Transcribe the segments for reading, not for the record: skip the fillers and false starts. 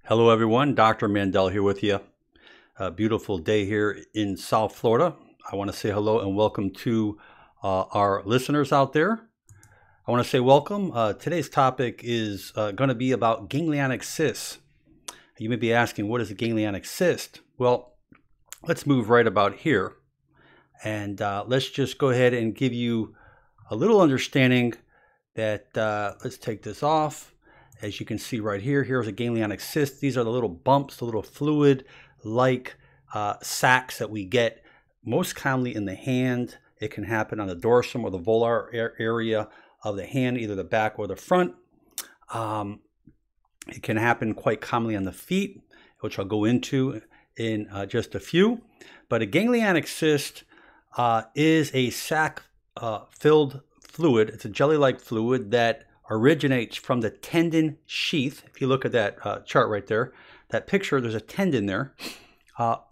Hello everyone, Dr. Mandell here with you. A beautiful day here in South Florida. I want to say hello and welcome to our listeners out there. I want to say welcome. Today's topic is going to be about ganglionic cysts. You may be asking, what is a ganglionic cyst? Well, let's move right about here. And let's just go ahead and give you a little understanding that, let's take this off. As you can see right here, here's a ganglionic cyst. These are the little bumps, the little fluid-like sacs that we get most commonly in the hand. It can happen on the dorsum or the volar area of the hand, either the back or the front. It can happen quite commonly on the feet, which I'll go into in just a few. But a ganglionic cyst is a sac-filled fluid. It's a jelly-like fluid that originates from the tendon sheath. If you look at that chart right there, that picture, there's a tendon there.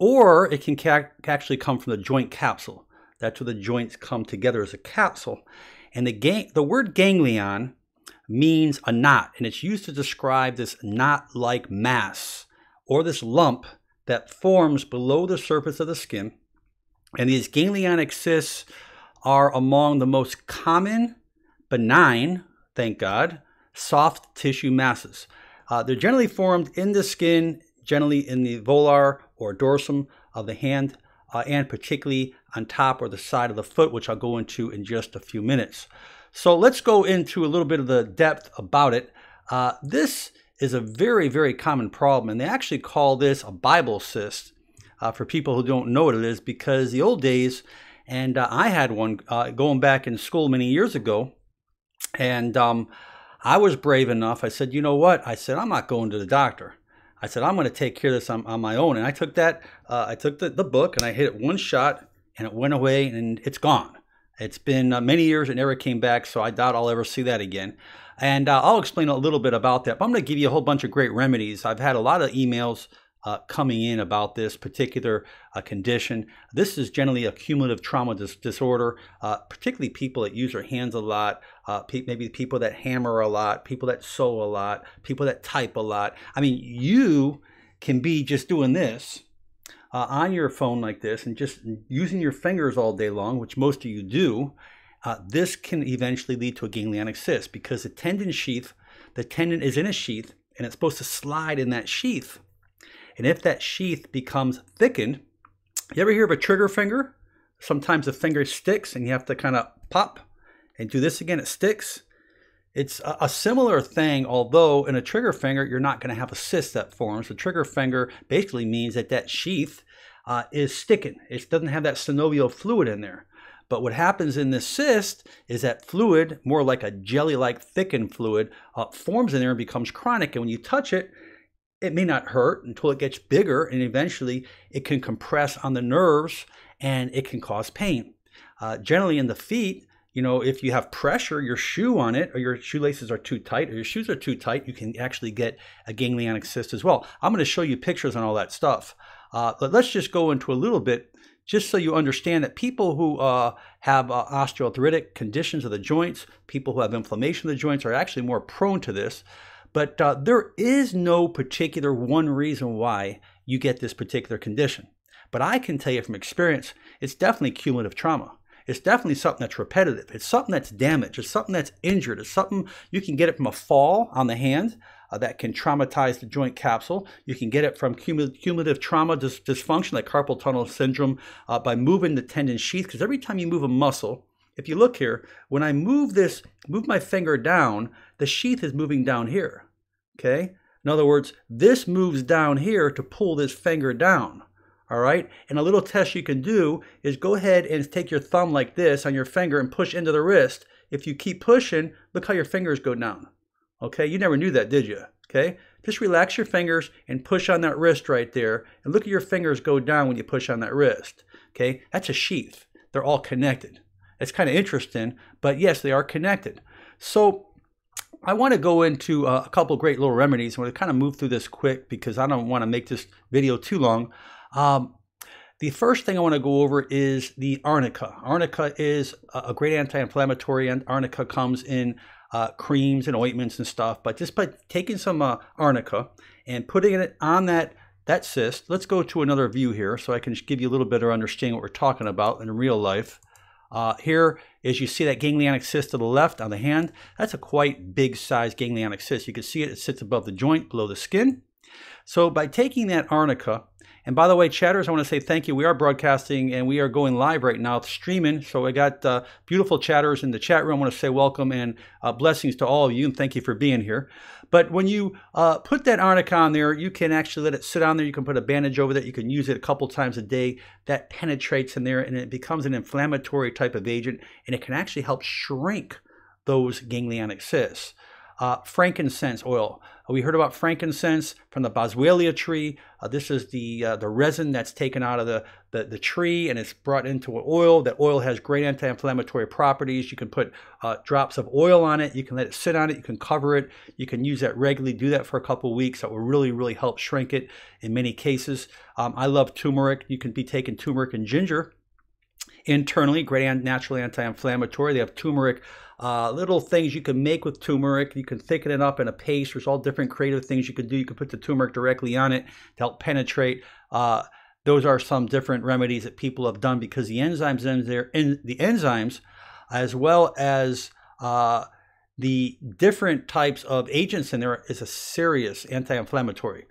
Or it can actually come from the joint capsule. That's where the joints come together as a capsule. And the word ganglion means a knot, and it's used to describe this knot-like mass or this lump that forms below the surface of the skin. And these ganglionic cysts are among the most common, benign, thank God, soft tissue masses. They're generally formed in the skin, generally in the volar or dorsum of the hand, and particularly on top or the side of the foot, which I'll go into in just a few minutes. So let's go into a little bit of the depth about it. This is a very, very common problem, and they actually call this a Bible cyst for people who don't know what it is, because the old days, and I had one going back in school many years ago, and I was brave enough. I said, you know what? I said, I'm not going to the doctor. I said, I'm going to take care of this on my own. And I took that, I took the book and I hit it one shot and it went away and it's gone. It's been many years. It never came back. So I doubt I'll ever see that again. And I'll explain a little bit about that. But I'm going to give you a whole bunch of great remedies. I've had a lot of emails coming in about this particular condition. This is generally a cumulative trauma disorder, particularly people that use their hands a lot, maybe people that hammer a lot, people that sew a lot, people that type a lot. I mean, you can be just doing this on your phone like this and just using your fingers all day long, which most of you do. This can eventually lead to a ganglionic cyst because the tendon is in a sheath and it's supposed to slide in that sheath. And if that sheath becomes thickened, you ever hear of a trigger finger? Sometimes the finger sticks and you have to kind of pop and do this again, it sticks. It's a similar thing, although in a trigger finger, you're not going to have a cyst that forms. The trigger finger basically means that that sheath is sticking. It doesn't have that synovial fluid in there. But what happens in this cyst is that fluid, more like a jelly-like thickened fluid, forms in there and becomes chronic. And when you touch it, it may not hurt until it gets bigger, and eventually it can compress on the nerves and it can cause pain. Generally in the feet, you know, if you have pressure, your shoe on it, or your shoelaces are too tight, or your shoes are too tight, you can actually get a ganglionic cyst as well. I'm going to show you pictures on all that stuff. But let's just go into a little bit, just so you understand that people who have osteoarthritic conditions of the joints, people who have inflammation of the joints are actually more prone to this. But there is no particular one reason why you get this particular condition. But I can tell you from experience, it's definitely cumulative trauma. It's definitely something that's repetitive. It's something that's damaged. It's something that's injured. It's something, you can get it from a fall on the hand that can traumatize the joint capsule. You can get it from cumulative trauma dysfunction, like carpal tunnel syndrome, by moving the tendon sheath. Because every time you move a muscle, if you look here, when I move my finger down, the sheath is moving down here, okay? In other words, this moves down here to pull this finger down, all right? And a little test you can do is go ahead and take your thumb like this on your finger and push into the wrist. If you keep pushing, look how your fingers go down, okay? You never knew that, did you? Okay? Just relax your fingers and push on that wrist right there, and look at your fingers go down when you push on that wrist, okay? That's a sheath. They're all connected. It's kind of interesting, but yes, they are connected. So I want to go into a couple great little remedies. I'm going to kind of move through this quick because I don't want to make this video too long. The first thing I want to go over is the arnica. Arnica is a great anti-inflammatory, and arnica comes in creams and ointments and stuff. But just by taking some arnica and putting it on that cyst. Let's go to another view here so I can give you a little better understanding what we're talking about in real life. Here is, you see that ganglionic cyst to the left on the hand. That's a quite big size ganglionic cyst. You can see it, it sits above the joint, below the skin. So by taking that arnica, and by the way, chatters, I want to say thank you. We are broadcasting and we are going live right now, streaming. So I got beautiful chatters in the chat room. I want to say welcome and blessings to all of you, and thank you for being here. But when you put that arnica on there, you can actually let it sit on there. You can put a bandage over that. You can use it a couple times a day. That penetrates in there and it becomes an inflammatory type of agent, and it can actually help shrink those ganglionic cysts. Frankincense oil. We heard about frankincense from the boswellia tree. This is the resin that's taken out of the tree and it's brought into an oil. That oil has great anti-inflammatory properties. You can put drops of oil on it. You can let it sit on it. You can cover it. You can use that regularly. Do that for a couple of weeks. That will really, really help shrink it in many cases. I love turmeric. You can be taking turmeric and ginger internally. Great natural anti-inflammatory. They have turmeric little things you can make with turmeric. You can thicken it up in a paste. There's all different creative things you can do. You can put the turmeric directly on it to help penetrate. Those are some different remedies that people have done because the enzymes in there, the enzymes, as well as the different types of agents in there, is a serious anti-inflammatory.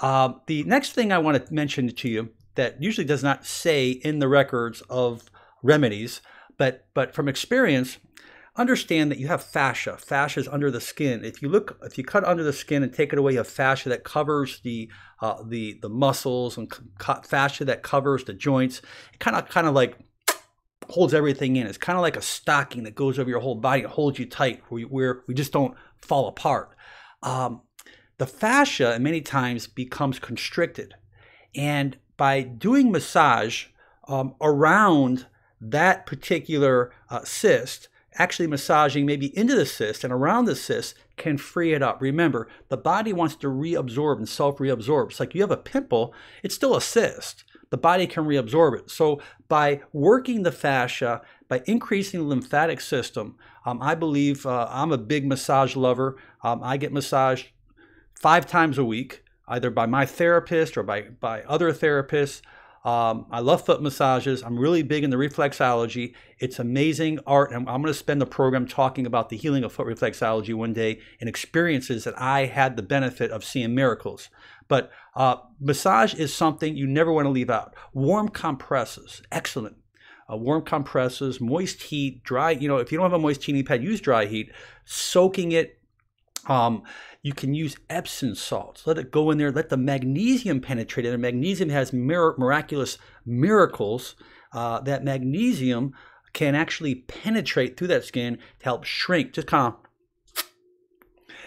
The next thing I want to mention to you that usually does not say in the records of remedies, but from experience, understand that you have fascia. Fascia is under the skin. If you cut under the skin and take it away, you have fascia that covers the muscles, and fascia that covers the joints. It kind of like holds everything in. It's kind of like a stocking that goes over your whole body. It holds you tight where we just don't fall apart. The fascia many times becomes constricted, and by doing massage around that particular cyst, actually massaging maybe into the cyst and around the cyst, can free it up. Remember, the body wants to reabsorb and self-reabsorb. It's like you have a pimple, it's still a cyst. The body can reabsorb it. So by working the fascia, by increasing the lymphatic system, I believe, I'm a big massage lover. I get massaged 5 times a week, either by my therapist or by other therapists. I love foot massages. I'm really big in the reflexology. It's amazing art. And I'm going to spend the program talking about the healing of foot reflexology one day and experiences that I had the benefit of seeing miracles. But massage is something you never want to leave out. Warm compresses, excellent. Warm compresses, moist heat, dry. You know, if you don't have a moist heating pad, use dry heat. Soaking it. You can use Epsom salts. Let it go in there. Let the magnesium penetrate it. And magnesium has miraculous miracles. That magnesium can actually penetrate through that skin to help shrink. Just kind of.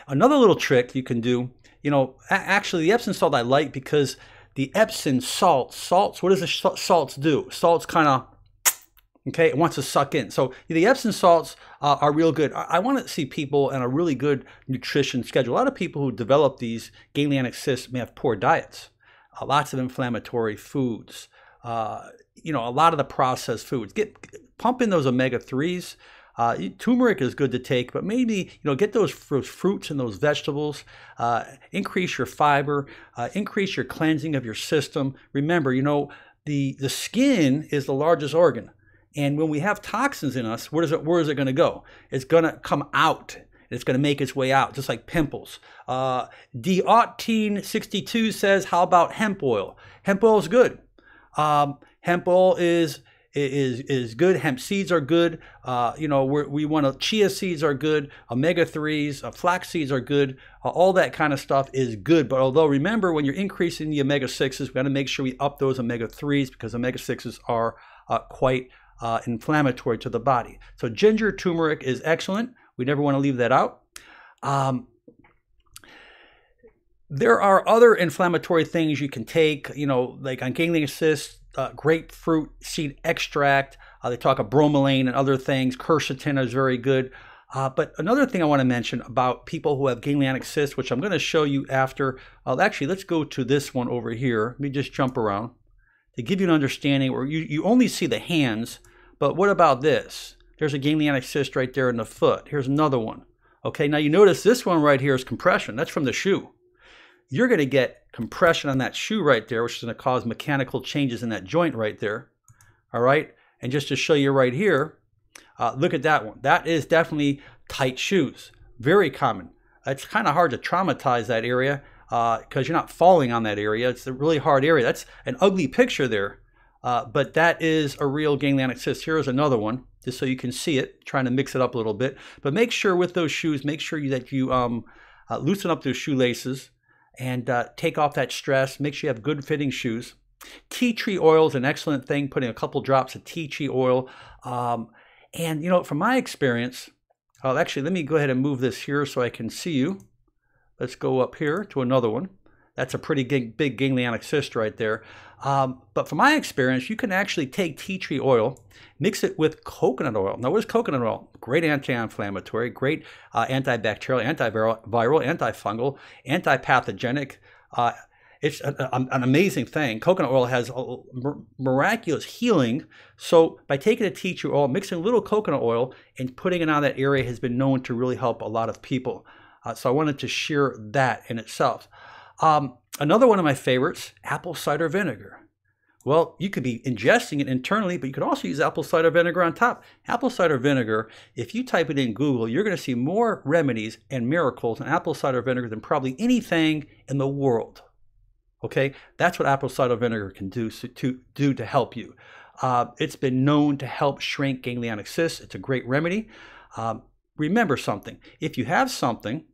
Another little trick you can do. You know, actually, the Epsom salt I like because the Epsom salts. What does the salts do? Salts kind of. Okay, it wants to suck in. So the Epsom salts are real good. I want to see people on a really good nutrition schedule. A lot of people who develop these ganglionic cysts may have poor diets, lots of inflammatory foods, you know, a lot of the processed foods. Pump in those omega-3s. Turmeric is good to take, but maybe, you know, get those fruits and those vegetables, increase your fiber, increase your cleansing of your system. Remember, you know, the skin is the largest organ. And when we have toxins in us, where is it going to go? It's going to come out. It's going to make its way out, just like pimples. D1862 says, how about hemp oil? Hemp oil is good. Hemp oil is good. Hemp seeds are good. You know, we want to, chia seeds are good. Omega-3s, flax seeds are good. All that kind of stuff is good. But although, remember, when you're increasing the omega-6s, we got to make sure we up those omega-3s because omega-6s are quite inflammatory to the body. So ginger, turmeric is excellent. We never want to leave that out. There are other inflammatory things you can take, you know, like on ganglion cysts, grapefruit seed extract. They talk of bromelain and other things. Quercetin is very good. But another thing I want to mention about people who have ganglionic cysts, which I'm going to show you after. Actually, let's go to this one over here. Let me just jump around to give you an understanding where you only see the hands. But what about this? There's a ganglionic cyst right there in the foot. Here's another one. Okay, now you notice this one right here is compression. That's from the shoe. you're going to get compression on that shoe right there, which is going to cause mechanical changes in that joint right there. All right. And just to show you right here, look at that one. That is definitely tight shoes. Very common. It's kind of hard to traumatize that area because you're not falling on that area. It's a really hard area. That's an ugly picture there. But that is a real ganglionic cyst. Here's another one, just so you can see it, trying to mix it up a little bit. But make sure with those shoes, make sure that you loosen up those shoelaces and take off that stress. Make sure you have good fitting shoes. Tea tree oil is an excellent thing, putting a couple drops of tea tree oil. And, you know, from my experience, actually, let me go ahead and move this here so I can see you. Let's go up here to another one. That's a pretty big ganglionic cyst right there. But from my experience, you can actually take tea tree oil, mix it with coconut oil. Now, what is coconut oil? Great anti-inflammatory, great antibacterial, antiviral, antifungal, antipathogenic. It's an amazing thing. Coconut oil has a miraculous healing. So by taking a tea tree oil, mixing a little coconut oil, and putting it on that area has been known to really help a lot of people. So I wanted to share that in itself. Another one of my favorites, apple cider vinegar. Well, you could be ingesting it internally, but you could also use apple cider vinegar on top. Apple cider vinegar, if you type it in Google, you're going to see more remedies and miracles in apple cider vinegar than probably anything in the world. Okay, that's what apple cider vinegar can do to help you. It's been known to help shrink ganglionic cysts. It's a great remedy. Remember something. If you have something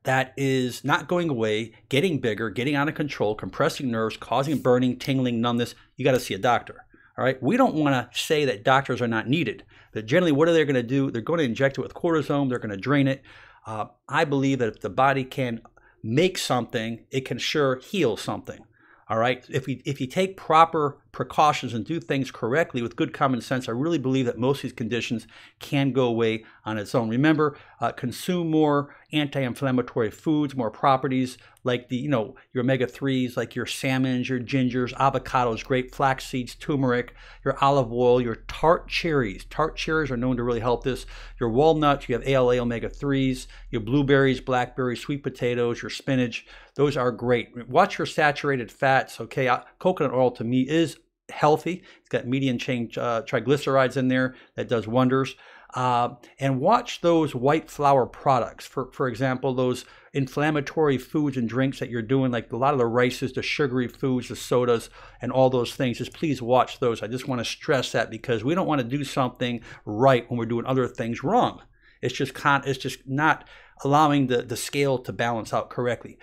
that is not going away, getting bigger, getting out of control, compressing nerves, causing burning, tingling, numbness, you got to see a doctor. All right. We don't want to say that doctors are not needed, but generally, what are they going to do? They're going to inject it with cortisone. They're going to drain it. I believe that if the body can make something, it can sure heal something. All right. If you take proper precautions and do things correctly with good common sense, I really believe that most of these conditions can go away on its own. Remember, consume more anti-inflammatory foods, more properties like your omega-3s, like your salmons, your gingers, avocados, great flax seeds, turmeric, your olive oil, your tart cherries. Tart cherries are known to really help this. Your walnuts, you have ALA omega-3s, your blueberries, blackberries, sweet potatoes, your spinach. Those are great. Watch your saturated fats. Okay, coconut oil to me is healthy. It's got medium chain triglycerides in there that does wonders. And watch those white flour products. For example, those inflammatory foods and drinks that you're doing, like a lot of the rices, the sugary foods, the sodas, and all those things. Just please watch those. I just want to stress that because we don't want to do something right when we're doing other things wrong. It's just not allowing the scale to balance out correctly.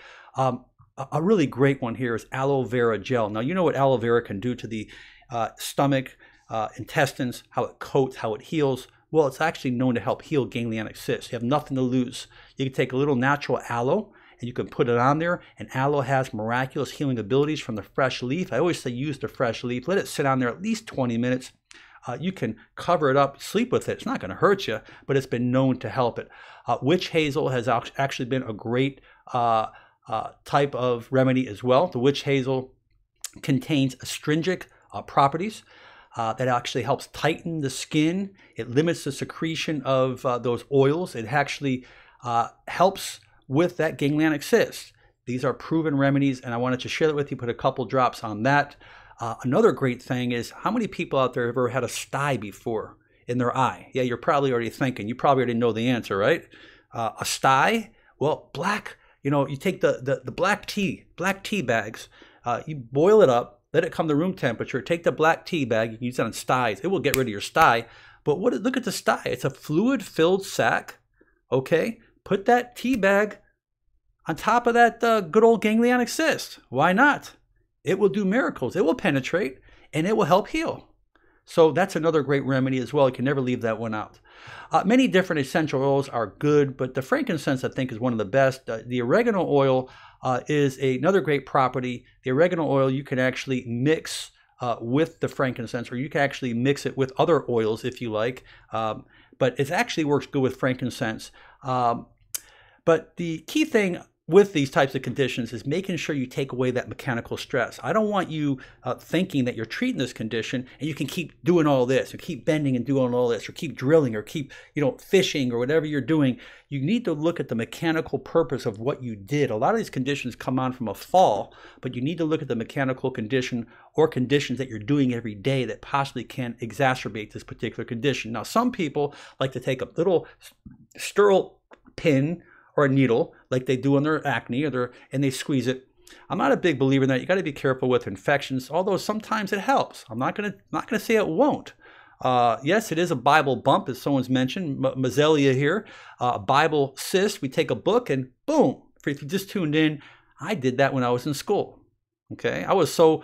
A really great one here is Aloe Vera Gel. Now, you know what aloe vera can do to the stomach, intestines, how it coats, how it heals. Well, it's actually known to help heal ganglionic cysts. You have nothing to lose. You can take a little natural aloe and you can put it on there. And aloe has miraculous healing abilities from the fresh leaf. I always say use the fresh leaf. Let it sit on there at least 20 minutes. You can cover it up, sleep with it. It's not going to hurt you, but it's been known to help it. Witch hazel has actually been a great type of remedy as well. The witch hazel contains astringent properties that actually helps tighten the skin. It limits the secretion of those oils. It actually helps with that ganglionic cyst. These are proven remedies, and I wanted to share that with you, put a couple drops on that. Another great thing is, how many people out there have ever had a sty before in their eye? Yeah, you're probably already thinking. You probably already know the answer, right? A sty? Well, you take the black tea bags, you boil it up, let it come to room temperature, take the black tea bag, you can use it on styes. It will get rid of your sty. But look at the sty. It's a fluid-filled sac, okay? Put that tea bag on top of that good old ganglionic cyst. Why not? It will do miracles. It will penetrate, and it will help heal. So that's another great remedy as well. You can never leave that one out. Many different essential oils are good, but the frankincense, I think, is one of the best. The oregano oil is another great property. The oregano oil you can actually mix with the frankincense, or you can actually mix it with other oils if you like. But it actually works good with frankincense. But the key thing with these types of conditions is making sure you take away that mechanical stress. I don't want you thinking that you're treating this condition and you can keep doing all this, or keep bending and doing all this, or keep drilling, or keep, fishing, or whatever you're doing. You need to look at the mechanical purpose of what you did. A lot of these conditions come on from a fall, but you need to look at the mechanical condition or conditions that you're doing every day that possibly can exacerbate this particular condition. Now, some people like to take a little sterile pin or a needle like they do on their acne, and they squeeze it. I'm not a big believer in that. You got to be careful with infections, although sometimes it helps. I'm not gonna say it won't. Yes, it is a Bible bump, as someone's mentioned. Mazzellia here, Bible cyst. We take a book and boom. If you just tuned in, I did that when I was in school. Okay, I was so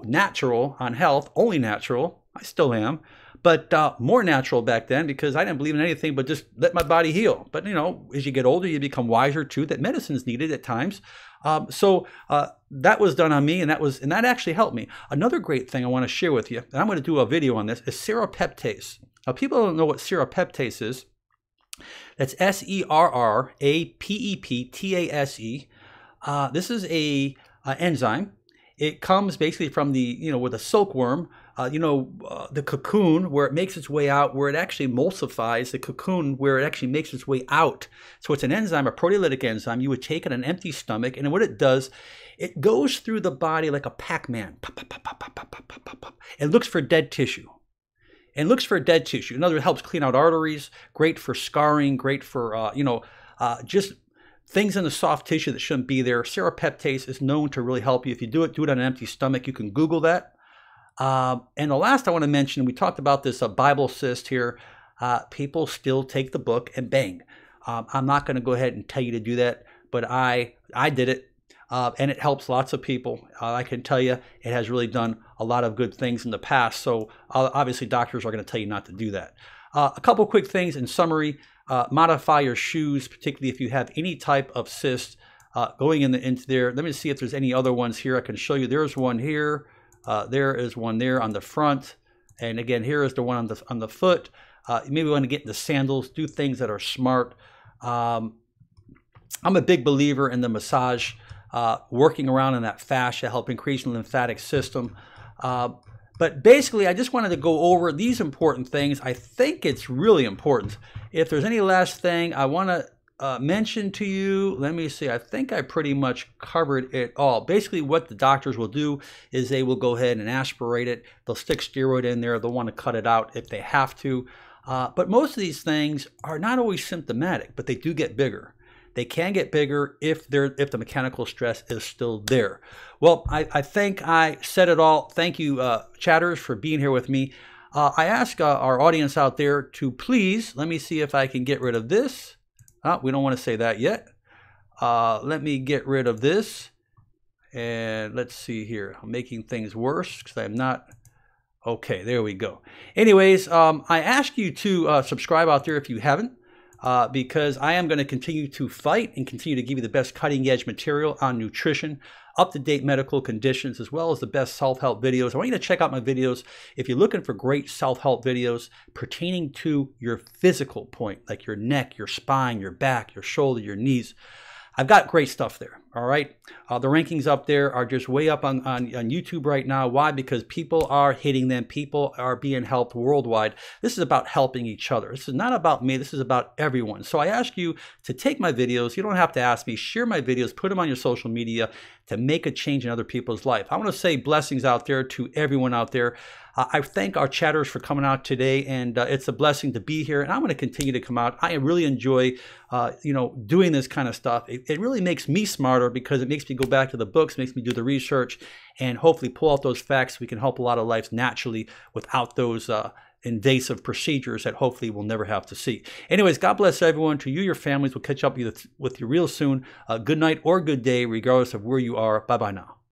natural on health, only natural. I still am. But more natural back then, because I didn't believe in anything but just let my body heal. But, as you get older, you become wiser too, that medicine's needed at times. So that was done on me, and that actually helped me. Another great thing I want to share with you, and I'm going to do a video on this, is serrapeptase. Now, people don't know what serrapeptase is. That's serrapeptase. This is a enzyme. It comes basically from the, with a silkworm, the cocoon, where it makes its way out, where it actually emulsifies the cocoon, where it actually makes its way out. So it's an enzyme, a proteolytic enzyme. You would take it on an empty stomach, and what it does, it goes through the body like a Pac-Man. It looks for dead tissue. In other words, it helps clean out arteries, great for scarring, great for, just things in the soft tissue that shouldn't be there. Serrapeptase is known to really help you. If you do it on an empty stomach. You can Google that. And the last I want to mention, we talked about this Bible cyst here. People still take the book and bang. I'm not going to go ahead and tell you to do that, but I did it, and it helps lots of people. I can tell you it has really done a lot of good things in the past. So obviously doctors are going to tell you not to do that. A couple quick things in summary. Modify your shoes, particularly if you have any type of cyst going into there. Let me see if there's any other ones here I can show you. There's one here. There is one there on the front, and again, here is the one on the foot. Maybe want to get into sandals, do things that are smart. I'm a big believer in the massage, working around in that fascia, help increase the lymphatic system. But basically, I just wanted to go over these important things. I think it's really important. If there's any last thing I want to mention to you, let me see, I think I pretty much covered it all. Basically, what the doctors will do is they will go ahead and aspirate it. They'll stick steroid in there. They'll want to cut it out if they have to. But most of these things are not always symptomatic, but they do get bigger. They can get bigger if the mechanical stress is still there. Well, I think I said it all. Thank you, chatters, for being here with me. I ask our audience out there to please, let me see if I can get rid of this. We don't want to say that yet. Let me get rid of this. And let's see here. I'm making things worse because I'm not. Okay, there we go. Anyways, I ask you to subscribe out there if you haven't. Because I am going to continue to fight and continue to give you the best cutting edge material on nutrition, up-to-date medical conditions, as well as the best self-help videos. I want you to check out my videos if you're looking for great self-help videos pertaining to your physical point, like your neck, your spine, your back, your shoulder, your knees. I've got great stuff there, all right? The rankings up there are just way up on YouTube right now. Why? Because people are hitting them. People are being helped worldwide. This is about helping each other. This is not about me. This is about everyone. So I ask you to take my videos. You don't have to ask me. Share my videos. Put them on your social media to make a change in other people's life. I want to say blessings out there to everyone out there. I thank our chatters for coming out today, and it's a blessing to be here, and I'm going to continue to come out. I really enjoy, doing this kind of stuff. It really makes me smarter because it makes me go back to the books, makes me do the research, and hopefully pull out those facts so we can help a lot of lives naturally without those invasive procedures that hopefully we'll never have to see. Anyways, God bless everyone. To you, your families. We'll catch up with you real soon. Good night or good day, regardless of where you are. Bye-bye now.